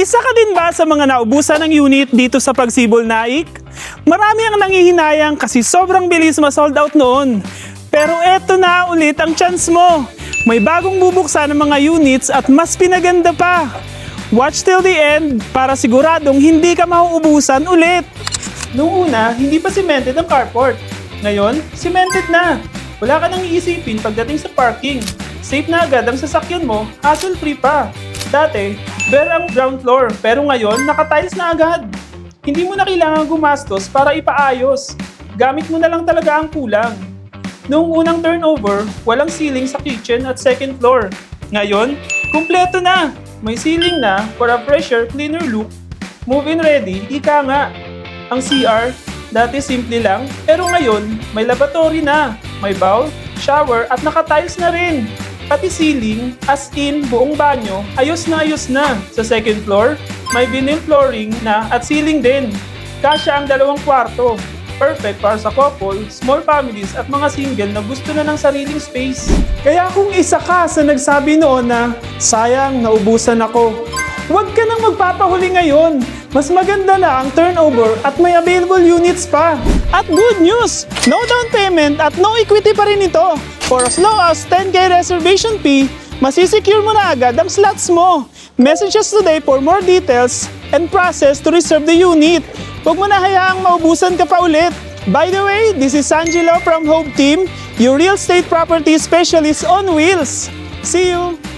Isa ka din ba sa mga naubusan ng unit dito sa Pagsibol Naik? Marami ang nangihinayang kasi sobrang bilis ma-sold out noon. Pero eto na ulit ang chance mo. May bagong bubuksan ng mga units at mas pinaganda pa. Watch till the end para siguradong hindi ka mauubusan ulit. Noong una, hindi pa cemented ang carport. Ngayon, cemented na. Wala ka nang iisipin pagdating sa parking. Safe na agad ang sasakyan mo, hassle-free pa. Dati, bare ang ground floor, pero ngayon naka-tiles na agad. Hindi mo na kailangan gumastos para ipaayos. Gamit mo na lang talaga ang kulang. Noong unang turnover, walang ceiling sa kitchen at second floor. Ngayon, kumpleto na. May ceiling na for a fresher, cleaner look. Move-in ready, ika nga. Ang CR, dati simple lang, pero ngayon may lavatory na. May bowl, shower at naka-tiles na rin. Pati ceiling, as in buong banyo, ayos na. Sa second floor, may vinyl flooring na at ceiling din. Kasya ang 2 kwarto. Perfect para sa couple, small families at mga single na gusto na ng sariling space. Kaya kung isa ka sa nagsabi noon na, sayang, naubusan ako, huwag ka nang magpapahuli ngayon. Mas maganda na ang turnover at may available units pa. At good news! No down payment at no equity pa rin ito. For as low as 10K reservation fee, masisecure mo na agad ang slots mo. Message us today for more details and process to reserve the unit. Huwag mo na hayaang maubusan ka pa ulit. By the way, this is Angelo from Hope Team, your real estate property specialist on wheels. See you!